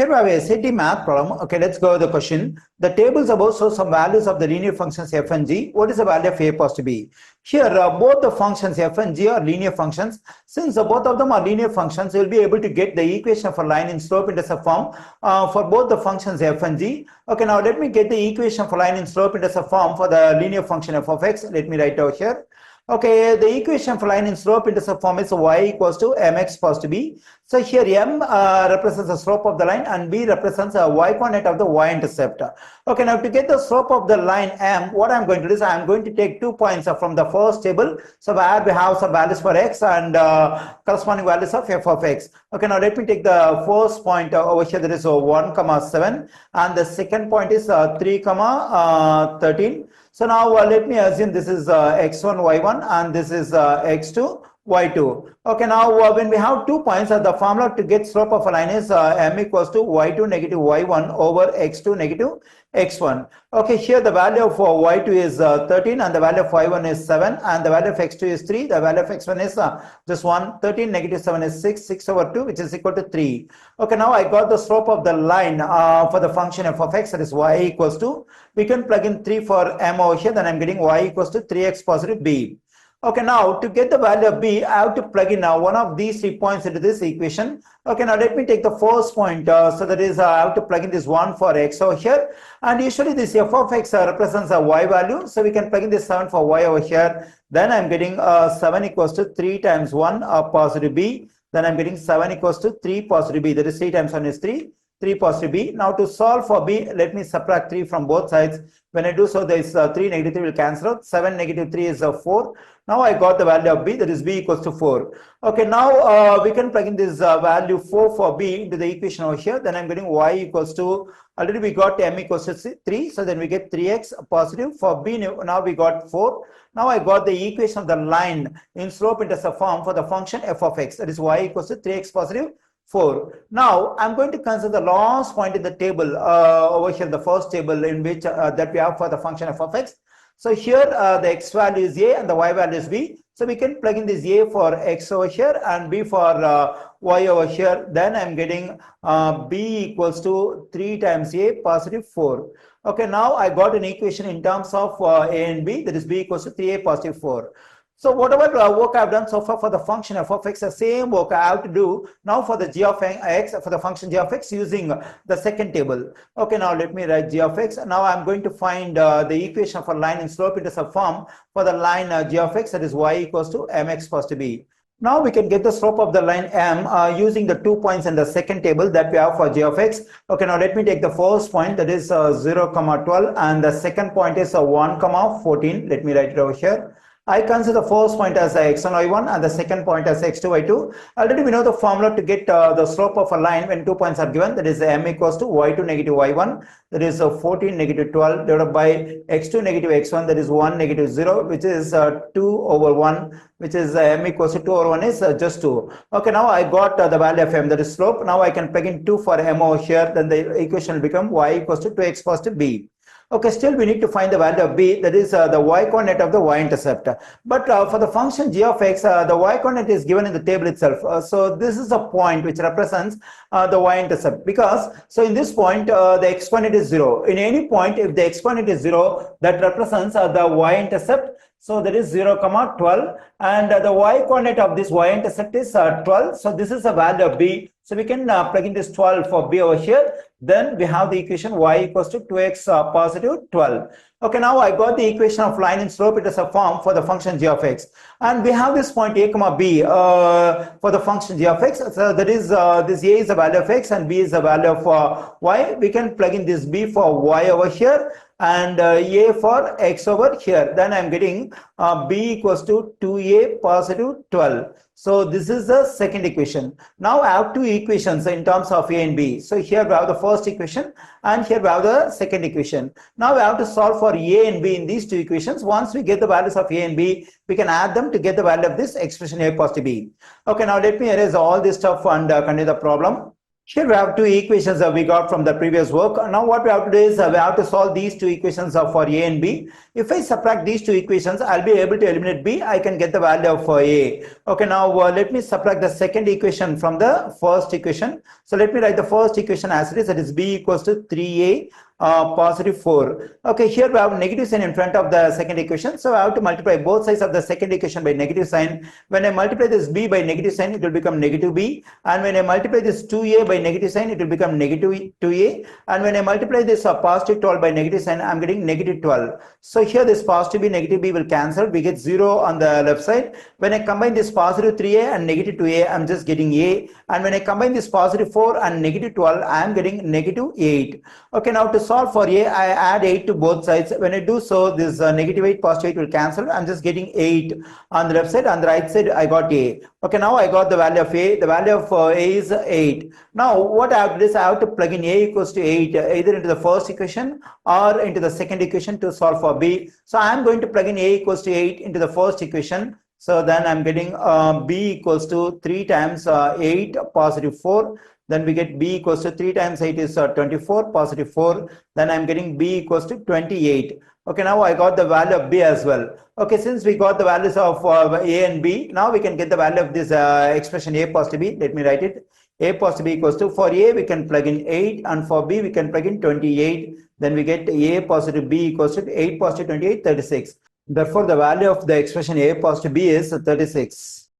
Here we have a SAT math problem. Okay, let's go with the question. The tables above show some values of the linear functions f and g. What is the value of a positive b? Here, both the functions f and g are linear functions. Since both of them are linear functions, you will be able to get the equation for line in slope-intercept form for both the functions f and g. Okay, now let me get the equation for line in slope-intercept form for the linear function f of x. Let me write over here. Okay, the equation for line in slope-intercept form is y equals to mx positive b. So here m represents the slope of the line and b represents a y-coordinate of the y-intercept. Okay, now to get the slope of the line m, what I'm going to do is I'm going to take 2 points from the first table. So where we have some values for x and corresponding values of f of x. Okay, now let me take the first point over here. There is 1, 7, and the second point is 3, 13. So now let me assume this is x1, y1 and this is x2, y2. Okay, now when we have 2 points, the formula to get slope of a line is m equals to y2 negative y1 over x2 negative x1. Okay, here the value of y2 is 13 and the value of y1 is 7 and the value of x2 is 3. The value of x1 is just 1. 13 negative 7 is 6. 6 over 2, which is equal to 3. Okay, now I got the slope of the line for the function f of x, that is y equals to, we can plug in 3 for m over here, then I'm getting y equals to 3x positive b. Okay, now to get the value of b, I have to plug in one of these 3 points into this equation. Okay, now let me take the first point. So that is, I have to plug in this 1 for x over here. And usually this f of x represents a y value. So we can plug in this 7 for y over here. Then I'm getting 7 equals to 3 times 1 positive b. Then I'm getting 7 equals to 3 positive b. That is 3 times 1 is 3. 3 positive b. Now to solve for b, let me subtract 3 from both sides. When I do so, there is 3 negative 3 will cancel out. 7 negative 3 is 4. Now I got the value of b, that is b equals to 4. Okay, now we can plug in this value 4 for b into the equation over here. Then I'm getting y equals to, already we got m equals to 3. So then we get 3x positive. For b, now we got 4. Now I got the equation of the line in slope-intercept form for the function f of x. That is y equals to 3x positive 4. Now I'm going to consider the last point in the table over here, the first table in which that we have for the function f of x. So here the x value is a and the y value is b. So we can plug in this a for x over here and b for y over here. Then I'm getting b equals to 3 times a positive 4. Okay, now I got an equation in terms of a and b, that is b equals to 3a positive 4. So whatever work I've done so far for the function f of x, the same work I have to do now for the g of x, for the function g of x using the second table. Okay, now let me write g of x. Now I'm going to find the equation for line in slope-intercept form for the line g of x, that is y equals to mx positive b. Now we can get the slope of the line m using the 2 points in the second table that we have for g of x. Okay, now let me take the first point, that is 0, 12, and the second point is 1, 14. Let me write it over here. I consider the first point as x1, y1 and the second point as x2, y2. Already we know the formula to get the slope of a line when 2 points are given, that is m equals to y2 negative y1, that is 14 negative 12 divided by x2 negative x1, that is 1 negative 0, which is 2 over 1, which is m equals to 2 over 1 is just 2. Okay, now I got the value of m, that is slope. Now I can plug in 2 for m over here, then the equation will become y equals to 2x positive b. Okay, still we need to find the value of b, that is the y-coordinate of the y-intercept. But for the function g of x, the y-coordinate is given in the table itself. So this is a point which represents the y-intercept, because so in this point the x-coordinate is 0. In any point, if the x-coordinate is 0, that represents the y-intercept. So that is 0, 12, and the y-coordinate of this y-intercept is 12. So this is the value of b. So we can plug in this 12 for b over here. Then we have the equation y equals to 2x positive 12. Okay, now I got the equation of line in slope-intercept form for the function g of x. And we have this point a comma b for the function g of x. So that is this a is the value of x and b is the value of y. We can plug in this b for y over here and a for x over here. Then I'm getting b equals to 2a positive 12. So this is the second equation. Now I have two equations in terms of a and b. So here we have the first equation and here we have the second equation. Now we have to solve for a and b in these two equations. Once we get the values of a and b, we can add them to get the value of this expression a positive b. Okay, now let me erase all this stuff and continue the problem. Here we have two equations that we got from the previous work. Now what we have to do is we have to solve these two equations for A and B. If I subtract these two equations, I'll be able to eliminate B. I can get the value of A. Okay, now let me subtract the second equation from the first equation. So let me write the first equation as it is. That is B equals to 3A positive 4. Okay, here we have negative sign in front of the second equation. So I have to multiply both sides of the second equation by negative sign. When I multiply this B by negative sign, it will become negative B. And when I multiply this 2A by negative sign, it will become negative 2A. And when I multiply this positive 12 by negative sign, I'm getting negative 12. So here this positive B, negative B will cancel. We get 0 on the left side. When I combine this positive 3A and negative 2A, I'm just getting A. And when I combine this positive 4 and negative 12, I'm getting negative 8. Okay, now to solve for A, I add 8 to both sides. When I do so, this negative 8, positive 8 will cancel. I'm just getting 8 on the left side. On the right side, I got A. Okay, now I got the value of A. The value of A is 8. Now, what I have to do is I have to plug in A equals to 8 either into the first equation or into the second equation to solve for B. So I'm going to plug in A equals to 8 into the first equation. So then I'm getting B equals to 3 times 8 positive 4. Then we get B equals to 3 times 8 is 24 positive 4. Then I'm getting B equals to 28. Okay, now I got the value of B as well. Okay, since we got the values of A and B, now we can get the value of this expression A positive B. Let me write it. A positive B equals to, for A we can plug in 8 and for B we can plug in 28. Then we get A positive B equals to 8 positive 28, 36. Therefore, the value of the expression A positive B is 36.